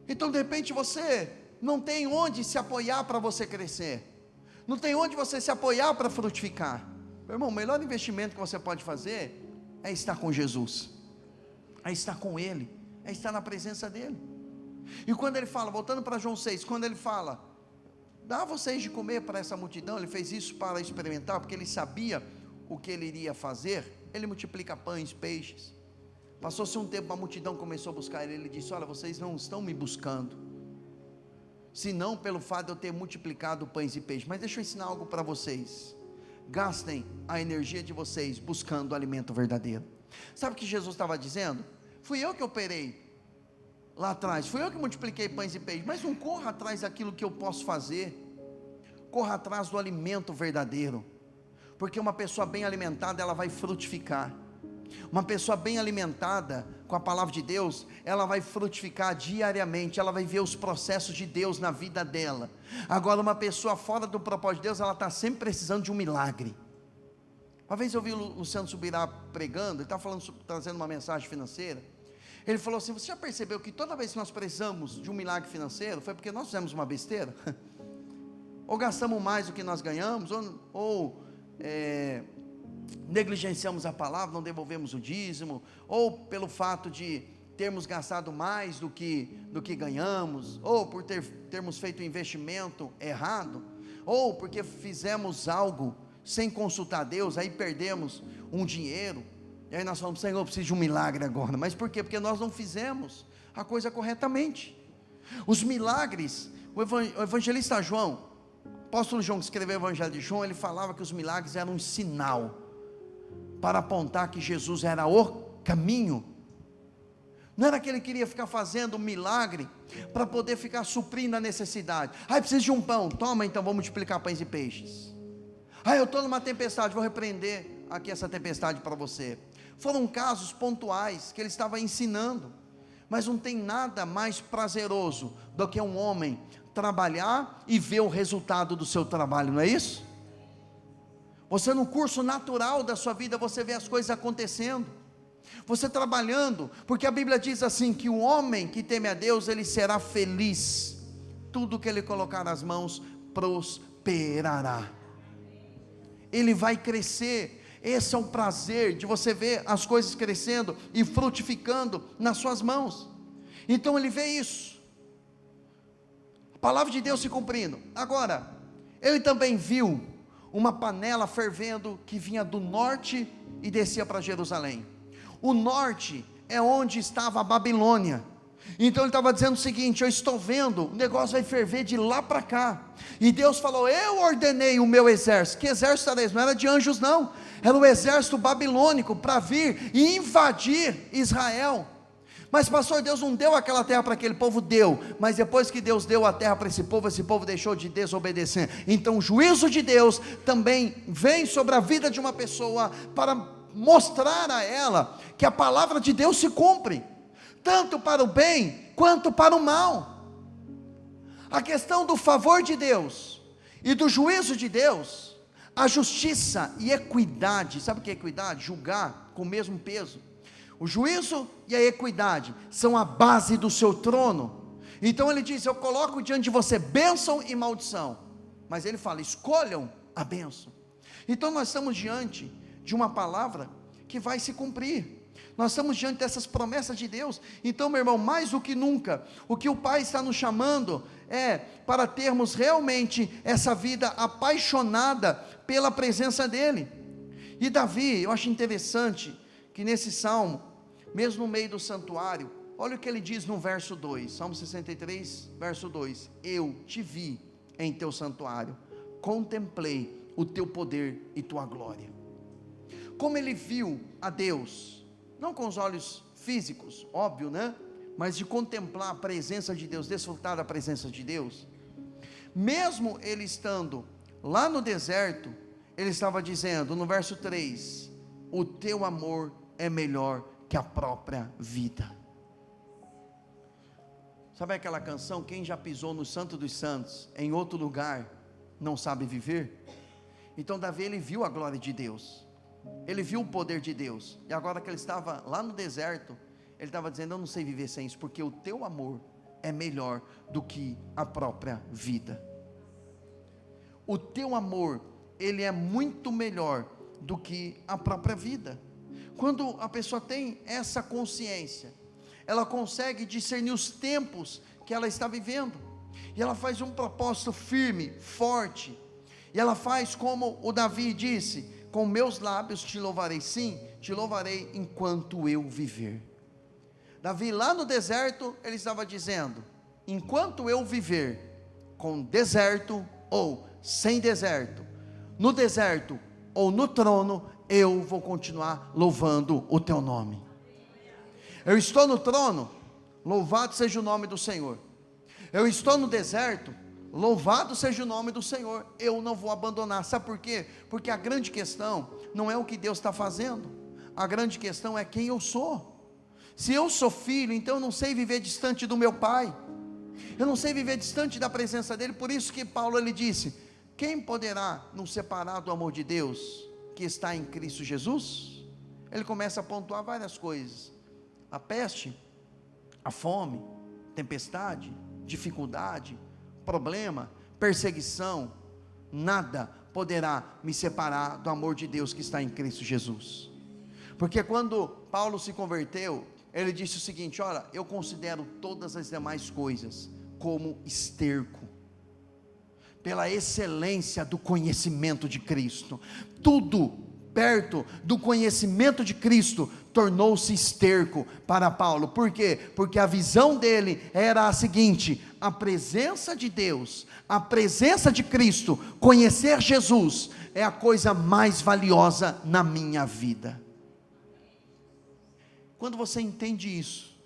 Então de repente você não tem onde se apoiar para você crescer, não tem onde você se apoiar para frutificar. Meu irmão, o melhor investimento que você pode fazer é estar com Jesus, é estar com ele, é estar na presença dele. E quando ele fala, voltando para João 6, quando ele fala, dá a vocês de comer para essa multidão, ele fez isso para experimentar, porque ele sabia o que ele iria fazer. Ele multiplica pães, peixes. Passou-se um tempo, a multidão começou a buscar ele, ele disse, olha, vocês não estão me buscando, senão pelo fato de eu ter multiplicado pães e peixes, mas deixa eu ensinar algo para vocês, gastem a energia de vocês buscando o alimento verdadeiro. Sabe o que Jesus estava dizendo? Fui eu que operei lá atrás, fui eu que multipliquei pães e peixes, mas não corra atrás daquilo que eu posso fazer, corra atrás do alimento verdadeiro, porque uma pessoa bem alimentada, ela vai frutificar. Uma pessoa bem alimentada com a palavra de Deus, ela vai frutificar diariamente, ela vai ver os processos de Deus na vida dela. Agora, uma pessoa fora do propósito de Deus, ela está sempre precisando de um milagre. Uma vez eu vi o Luciano Subirá pregando, ele estava trazendo uma mensagem financeira. Ele falou assim, você já percebeu que toda vez que nós precisamos de um milagre financeiro, foi porque nós fizemos uma besteira? Ou gastamos mais do que nós ganhamos, ou negligenciamos a palavra, não devolvemos o dízimo, ou pelo fato de termos gastado mais do que ganhamos, ou por termos feito um investimento errado, ou porque fizemos algo sem consultar Deus, aí perdemos um dinheiro, e aí nós falamos, Senhor, eu preciso de um milagre agora. Mas por quê? Porque nós não fizemos a coisa corretamente. Os milagres, o evangelista João, apóstolo João que escreveu o evangelho de João, ele falava que os milagres eram um sinal, para apontar que Jesus era o caminho. Não era que ele queria ficar fazendo um milagre, para poder ficar suprindo a necessidade. Preciso de um pão, toma então, vou multiplicar pães e peixes. Eu estou numa tempestade, vou repreender aqui essa tempestade para você. Foram casos pontuais, que ele estava ensinando, mas não tem nada mais prazeroso, do que um homem trabalhar, e ver o resultado do seu trabalho, não é isso? Você no curso natural da sua vida, você vê as coisas acontecendo, você trabalhando, porque a Bíblia diz assim, que o homem que teme a Deus, ele será feliz, tudo que ele colocar nas mãos, prosperará, ele vai crescer. Esse é o prazer de você ver as coisas crescendo e frutificando nas suas mãos. Então ele vê isso, a palavra de Deus se cumprindo. Agora, ele também viu uma panela fervendo, que vinha do norte e descia para Jerusalém. O norte é onde estava a Babilônia. Então ele estava dizendo o seguinte, eu estou vendo, o negócio vai ferver de lá para cá, e Deus falou, eu ordenei o meu exército. Que exército era esse? Não era de anjos não, era o exército babilônico, para vir e invadir Israel. Mas pastor, Deus não deu aquela terra para aquele povo? Deu, mas depois que Deus deu a terra para esse povo deixou de desobedecer. Então o juízo de Deus também vem sobre a vida de uma pessoa, para mostrar a ela, que a palavra de Deus se cumpre, tanto para o bem, quanto para o mal. A questão do favor de Deus, e do juízo de Deus, a justiça e equidade. Sabe o que é equidade? Julgar com o mesmo peso. O juízo e a equidade são a base do seu trono. Então ele diz, eu coloco diante de você bênção e maldição, mas ele fala, escolham a bênção. Então nós estamos diante de uma palavra que vai se cumprir, nós estamos diante dessas promessas de Deus. Então meu irmão, mais do que nunca, o que o Pai está nos chamando, é para termos realmente essa vida apaixonada pela presença dEle. E Davi, eu acho interessante, que nesse salmo, mesmo no meio do santuário, olha o que ele diz no verso 2, Salmo 63, verso 2, eu te vi em teu santuário, contemplei o teu poder e tua glória. Como ele viu a Deus, não com os olhos físicos, óbvio, né? Mas de contemplar a presença de Deus, desfrutar da presença de Deus, mesmo ele estando lá no deserto, ele estava dizendo no verso 3, o teu amor é melhor que a própria vida. Sabe aquela canção, quem já pisou no Santo dos Santos, em outro lugar, não sabe viver? Então Davi, ele viu a glória de Deus, ele viu o poder de Deus, e agora que ele estava lá no deserto, ele estava dizendo, eu não sei viver sem isso, porque o teu amor é melhor do que a própria vida. O teu amor, ele é muito melhor do que a própria vida. Quando a pessoa tem essa consciência, ela consegue discernir os tempos que ela está vivendo, e ela faz um propósito firme, forte, e ela faz como o Davi disse: com meus lábios te louvarei, sim, te louvarei enquanto eu viver. Davi lá no deserto, ele estava dizendo: enquanto eu viver, com deserto ou sem deserto, no deserto ou no trono, eu vou continuar louvando o teu nome. Eu estou no trono, louvado seja o nome do Senhor. Eu estou no deserto, louvado seja o nome do Senhor. Eu não vou abandonar. Sabe por quê? Porque a grande questão não é o que Deus está fazendo, a grande questão é quem eu sou. Se eu sou filho, então eu não sei viver distante do meu pai, eu não sei viver distante da presença dele. Por isso que Paulo ele disse: quem poderá nos separar do amor de Deus que está em Cristo Jesus? Ele começa a pontuar várias coisas: a peste, a fome, tempestade, dificuldade, problema, perseguição. Nada poderá me separar do amor de Deus que está em Cristo Jesus. Porque quando Paulo se converteu, ele disse o seguinte: olha, eu considero todas as demais coisas como esterco, pela excelência do conhecimento de Cristo. Tudo perto do conhecimento de Cristo tornou-se esterco para Paulo. Por quê? Porque a visão dele era a seguinte: a presença de Deus, a presença de Cristo, conhecer Jesus é a coisa mais valiosa na minha vida. Quando você entende isso,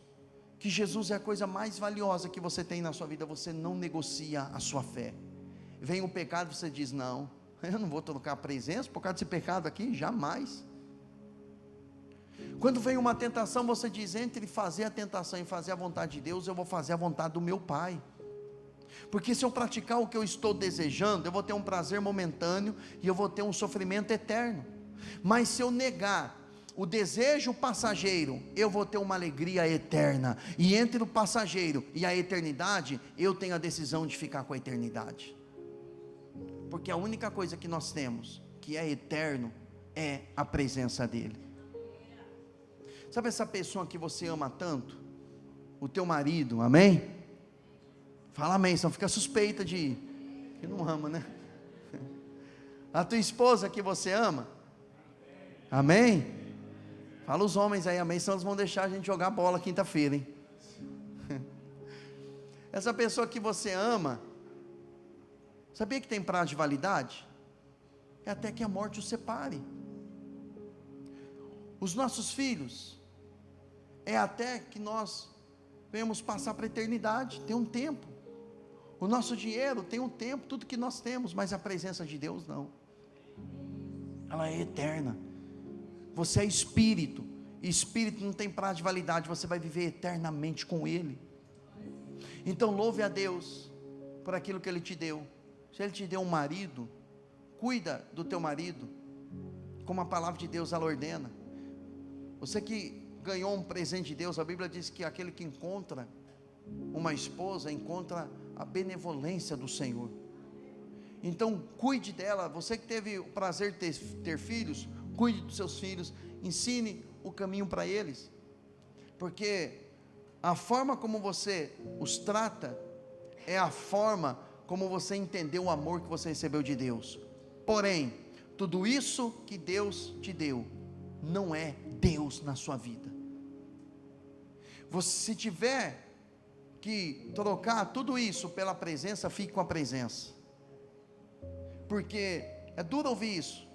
que Jesus é a coisa mais valiosa que você tem na sua vida, você não negocia a sua fé. Vem o pecado, você diz: não, eu não vou trocar a presença por causa desse pecado aqui, jamais. Quando vem uma tentação, você diz: entre fazer a tentação e fazer a vontade de Deus, eu vou fazer a vontade do meu Pai. Porque se eu praticar o que eu estou desejando, eu vou ter um prazer momentâneo e eu vou ter um sofrimento eterno. Mas se eu negar o desejo passageiro, eu vou ter uma alegria eterna. E entre o passageiro e a eternidade, eu tenho a decisão de ficar com a eternidade. Porque a única coisa que nós temos que é eterno é a presença dele. Sabe essa pessoa que você ama tanto? O teu marido, amém? Fala amém, senão fica suspeita de que não ama, né? A tua esposa que você ama, amém? Fala os homens aí, amém, senão eles vão deixar a gente jogar bola quinta-feira, hein? Essa pessoa que você ama, sabia que tem prazo de validade? É até que a morte os separe. Os nossos filhos, é até que nós venhamos passar para a eternidade, tem um tempo. O nosso dinheiro tem um tempo, tudo que nós temos, mas a presença de Deus não. Ela é eterna. Você é espírito, e espírito não tem prazo de validade, você vai viver eternamente com Ele. Então louve a Deus por aquilo que Ele te deu. Se Ele te deu um marido, cuida do teu marido, como a palavra de Deus ela ordena. Você que ganhou um presente de Deus, a Bíblia diz que aquele que encontra uma esposa, encontra a benevolência do Senhor. Então cuide dela. Você que teve o prazer de ter filhos, cuide dos seus filhos, ensine o caminho para eles, porque a forma como você os trata, é a forma como você entendeu o amor que você recebeu de Deus. Porém, tudo isso que Deus te deu, não é Deus na sua vida. Você, se tiver que trocar tudo isso pela presença, fique com a presença, porque é duro ouvir isso,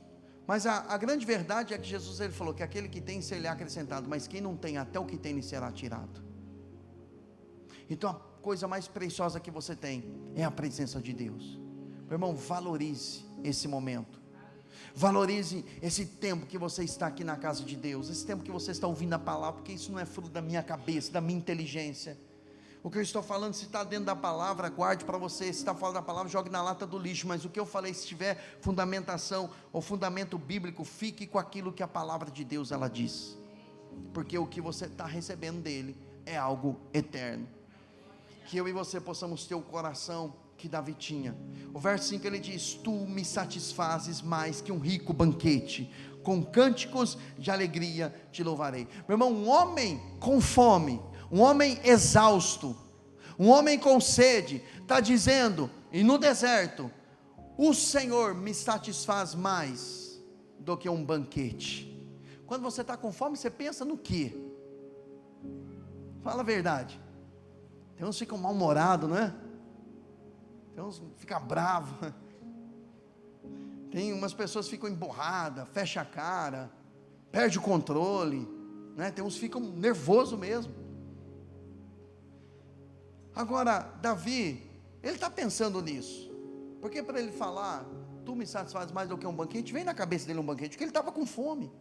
mas a grande verdade é que Jesus ele falou que aquele que tem será acrescentado, mas quem não tem, até o que tem lhe será tirado. Então a coisa mais preciosa que você tem é a presença de Deus. Meu irmão, valorize esse momento, valorize esse tempo que você está aqui na casa de Deus, esse tempo que você está ouvindo a palavra, porque isso não é fruto da minha cabeça, da minha inteligência. O que eu estou falando, se está dentro da palavra, guarde para você. Se está fora da palavra, jogue na lata do lixo. Mas o que eu falei, se tiver fundamentação ou fundamento bíblico, fique com aquilo que a palavra de Deus ela diz, porque o que você está recebendo dele é algo eterno. Que eu e você possamos ter o coração que Davi tinha. O verso 5 ele diz: tu me satisfazes mais que um rico banquete, com cânticos de alegria te louvarei. Meu irmão, um homem com fome, um homem exausto, Um homem com sede está dizendo, e no deserto, o Senhor me satisfaz mais do que um banquete. Quando você está com fome, você pensa no quê? Fala a verdade. Tem uns que ficam mal-humorados, não é? Tem uns que ficam bravos. Tem umas pessoas que ficam emburradas, fecha a cara, perde o controle, né? Tem uns que ficam nervosos mesmo. Agora, Davi, ele está pensando nisso, porque para ele falar, tu me satisfaz mais do que um banquete, vem na cabeça dele um banquete, porque ele estava com fome.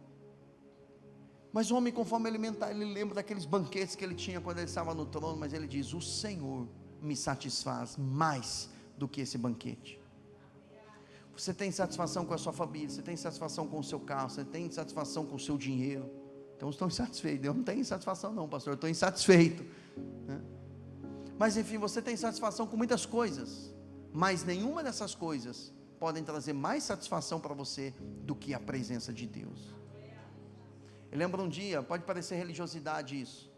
Mas o homem com fome alimentar, ele lembra daqueles banquetes que ele tinha quando ele estava no trono, mas ele diz, o Senhor me satisfaz mais do que esse banquete. Você tem satisfação com a sua família, você tem satisfação com o seu carro, você tem satisfação com o seu dinheiro. Então estão insatisfeitos. Eu não tenho satisfação não, pastor, eu estou insatisfeito, né? Mas enfim, você tem satisfação com muitas coisas, mas nenhuma dessas coisas podem trazer mais satisfação para você do que a presença de Deus. Eu lembro um dia, pode parecer religiosidade isso,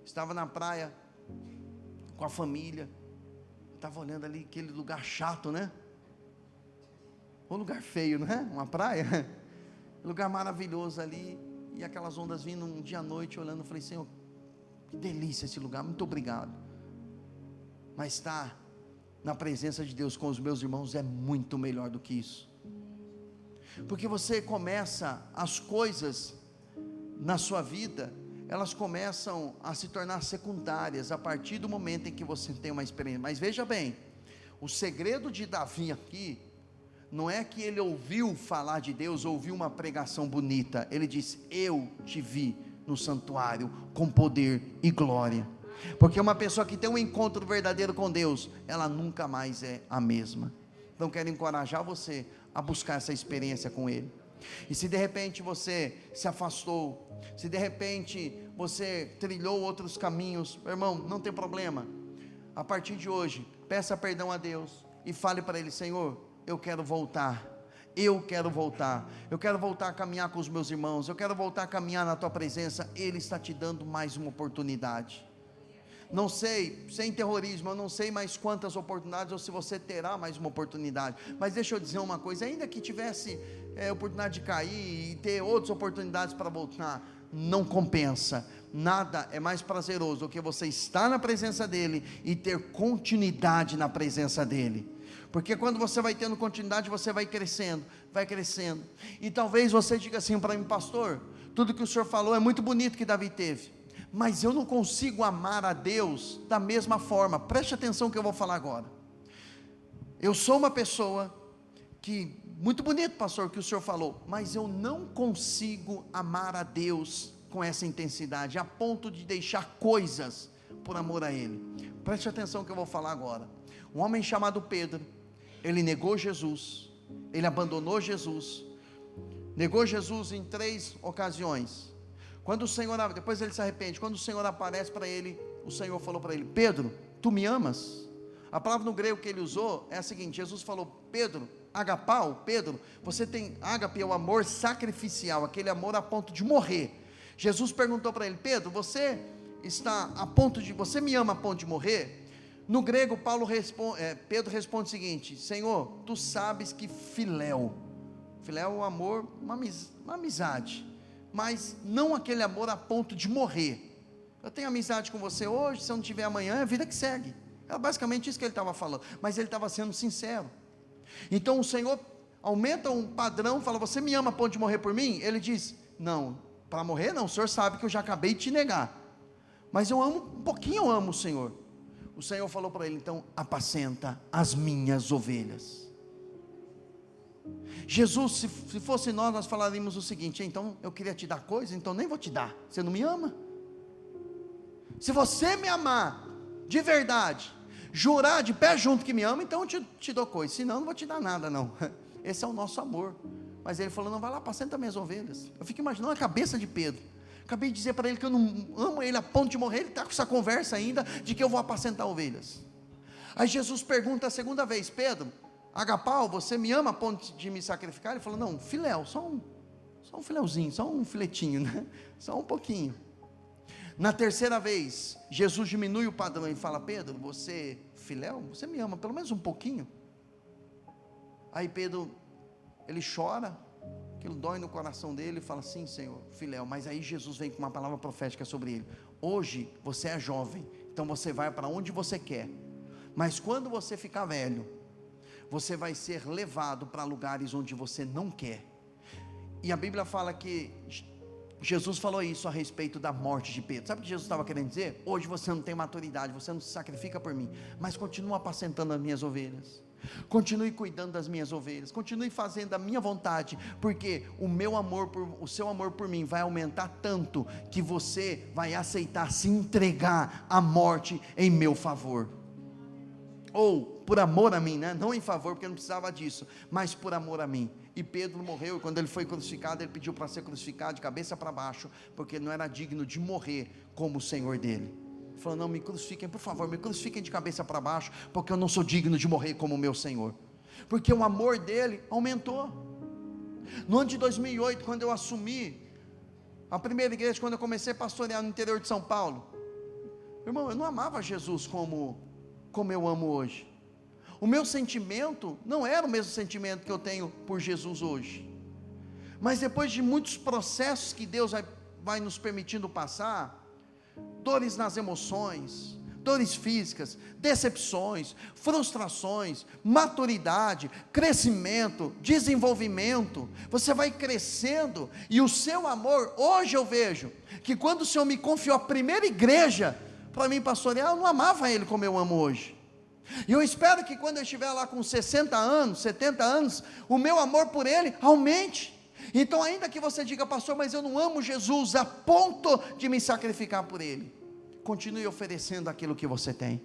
estava na praia com a família, estava olhando ali aquele lugar chato, né? Um lugar feio, não é? Uma praia, lugar maravilhoso ali, e aquelas ondas vindo um dia à noite, olhando, eu falei, Senhor, que delícia esse lugar, muito obrigado. Mas estar na presença de Deus com os meus irmãos é muito melhor do que isso, porque você começa, as coisas na sua vida, elas começam a se tornar secundárias, a partir do momento em que você tem uma experiência. Mas veja bem, o segredo de Davi aqui, não é que ele ouviu falar de Deus, ouviu uma pregação bonita, ele disse, eu te vi no santuário, com poder e glória, porque uma pessoa que tem um encontro verdadeiro com Deus, ela nunca mais é a mesma. Então quero encorajar você a buscar essa experiência com Ele. E se de repente você se afastou, se de repente você trilhou outros caminhos, meu irmão, não tem problema, a partir de hoje, peça perdão a Deus, e fale para Ele, Senhor, eu quero voltar a caminhar com os meus irmãos, eu quero voltar a caminhar na Tua presença. Ele está te dando mais uma oportunidade. Não sei, sem terrorismo, eu não sei mais quantas oportunidades, ou se você terá mais uma oportunidade, mas deixa eu dizer uma coisa, ainda que tivesse oportunidade de cair, e ter outras oportunidades para voltar, não compensa. Nada é mais prazeroso do que você estar na presença dEle, e ter continuidade na presença dEle, porque quando você vai tendo continuidade, você vai crescendo, e talvez você diga assim para mim, pastor, tudo que o senhor falou é muito bonito que Davi teve, mas eu não consigo amar a Deus da mesma forma. Preste atenção que eu vou falar agora. Eu sou uma pessoa que, muito bonito pastor que o senhor falou, mas eu não consigo amar a Deus com essa intensidade, a ponto de deixar coisas por amor a Ele. Preste atenção que eu vou falar agora. Um homem chamado Pedro, ele negou Jesus, ele abandonou Jesus, negou Jesus em 3 ocasiões. Quando o Senhor, depois ele se arrepende, quando o Senhor aparece para ele, o Senhor falou para ele, Pedro, tu me amas? A palavra no grego que ele usou é a seguinte, Jesus falou, Pedro, agapau, Pedro, você tem, ágape é o amor sacrificial, aquele amor a ponto de morrer. Jesus perguntou para ele, Pedro, você me ama a ponto de morrer? No grego, Pedro responde o seguinte, Senhor, tu sabes que filéu é o amor, uma amizade, mas não aquele amor a ponto de morrer. Eu tenho amizade com você hoje, se eu não tiver amanhã, é a vida que segue. É basicamente isso que ele estava falando, mas ele estava sendo sincero. Então o Senhor aumenta um padrão, fala, você me ama a ponto de morrer por mim? Ele diz, não, para morrer não, o Senhor sabe que eu já acabei de te negar, mas eu amo, um pouquinho eu amo o Senhor. O Senhor falou para ele, então, apacenta as minhas ovelhas. Jesus, se fosse nós falaríamos o seguinte, então eu queria te dar coisa, então nem vou te dar, você não me ama? Se você me amar, de verdade, jurar de pé junto que me ama, então eu te dou coisa, senão eu não vou te dar nada não. Esse é o nosso amor. Mas ele falou, não, vai lá, apacenta minhas ovelhas. Eu fico imaginando a cabeça de Pedro, acabei de dizer para ele que eu não amo ele a ponto de morrer, ele está com essa conversa ainda, de que eu vou apacentar ovelhas. Aí Jesus pergunta a segunda vez, Pedro, agapau, você me ama a ponto de me sacrificar? Ele falou, não, filéu, só um filéuzinho, só um filetinho, né? Só um pouquinho. Na terceira vez, Jesus diminui o padrão e fala: Pedro, você, filéu, você me ama pelo menos um pouquinho? Aí Pedro, ele chora, aquilo dói no coração dele, e fala: sim, Senhor, filéu. Mas aí Jesus vem com uma palavra profética sobre ele: hoje você é jovem, então você vai para onde você quer, mas quando você ficar velho, você vai ser levado para lugares onde você não quer. E a Bíblia fala que Jesus falou isso a respeito da morte de Pedro. Sabe o que Jesus estava querendo dizer? Hoje você não tem maturidade, você não se sacrifica por mim, mas continua apacentando as minhas ovelhas, continue cuidando das minhas ovelhas, continue fazendo a minha vontade, porque o seu amor por mim vai aumentar tanto, que você vai aceitar se entregar à morte em meu favor, ou por amor a mim, né? Não em favor, porque eu não precisava disso, mas por amor a mim. E Pedro morreu, e quando ele foi crucificado, ele pediu para ser crucificado de cabeça para baixo, porque ele não era digno de morrer como o Senhor dele. Ele falou: não, me crucifiquem, por favor, me crucifiquem de cabeça para baixo, porque eu não sou digno de morrer como o meu Senhor. Porque o amor dele aumentou. No ano de 2008, quando eu assumi a primeira igreja, quando eu comecei a pastorear no interior de São Paulo, irmão, eu não amava Jesus como eu amo hoje. O meu sentimento não era o mesmo sentimento que eu tenho por Jesus hoje, mas depois de muitos processos que Deus vai nos permitindo passar, dores nas emoções, dores físicas, decepções, frustrações, maturidade, crescimento, desenvolvimento, você vai crescendo, e o seu amor, hoje eu vejo, que quando o Senhor me confiou a primeira igreja, para mim pastorear, eu não amava Ele como eu amo hoje. E eu espero que quando eu estiver lá com 60 anos, 70 anos, o meu amor por Ele aumente. Então, ainda que você diga: pastor, mas eu não amo Jesus a ponto de me sacrificar por Ele, continue oferecendo aquilo que você tem,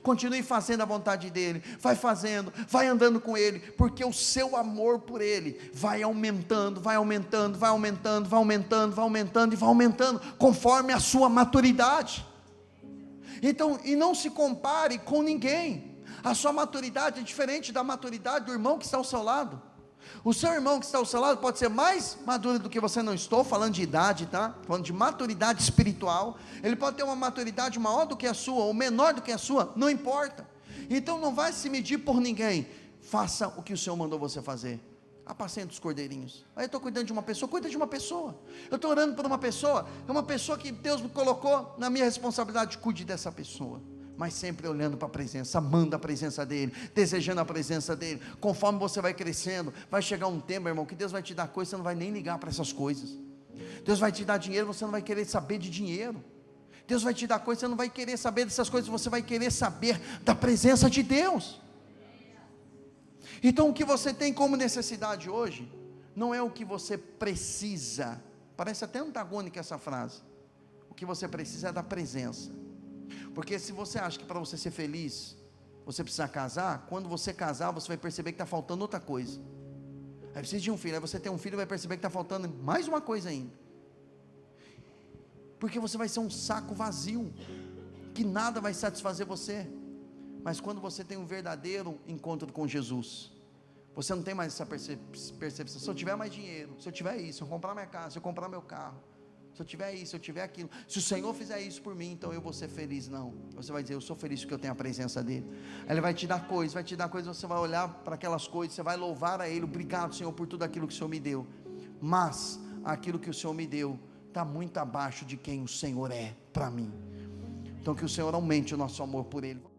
continue fazendo a vontade dEle, vai fazendo, vai andando com Ele, porque o seu amor por Ele vai aumentando, vai aumentando, vai aumentando, vai aumentando, vai aumentando e vai aumentando, conforme a sua maturidade. Então, e não se compare com ninguém. A sua maturidade é diferente da maturidade do irmão que está ao seu lado. O seu irmão que está ao seu lado pode ser mais maduro do que você. Não estou falando de idade, tá? Falando de maturidade espiritual. Ele pode ter uma maturidade maior do que a sua, ou menor do que a sua, não importa. Então não vai se medir por ninguém. Faça o que o Senhor mandou você fazer. Apacenta os cordeirinhos. Aí eu estou cuidando de uma pessoa, cuida de uma pessoa. Eu estou orando por uma pessoa, é uma pessoa que Deus me colocou na minha responsabilidade, cuide dessa pessoa, mas sempre olhando para a presença, amando a presença dEle, desejando a presença dEle. Conforme você vai crescendo, vai chegar um tempo, irmão, que Deus vai te dar coisas, você não vai nem ligar para essas coisas. Deus vai te dar dinheiro, você não vai querer saber de dinheiro. Deus vai te dar coisas, você não vai querer saber dessas coisas, você vai querer saber da presença de Deus. Então o que você tem como necessidade hoje, não é o que você precisa. Parece até antagônica essa frase. O que você precisa é da presença. Porque se você acha que para você ser feliz, você precisa casar, quando você casar, você vai perceber que está faltando outra coisa. Aí precisa de um filho, aí você tem um filho e vai perceber que está faltando mais uma coisa ainda. Porque você vai ser um saco vazio, que nada vai satisfazer você. Mas quando você tem um verdadeiro encontro com Jesus, você não tem mais essa percepção: se eu tiver mais dinheiro, se eu tiver isso, se eu comprar minha casa, se eu comprar meu carro, se eu tiver isso, se eu tiver aquilo, se o Senhor fizer isso por mim, então eu vou ser feliz. Não, você vai dizer: eu sou feliz porque eu tenho a presença dEle. Aí Ele vai te dar coisas, você vai olhar para aquelas coisas, você vai louvar a Ele: obrigado, Senhor, por tudo aquilo que o Senhor me deu. Mas aquilo que o Senhor me deu está muito abaixo de quem o Senhor é para mim. Então que o Senhor aumente o nosso amor por Ele.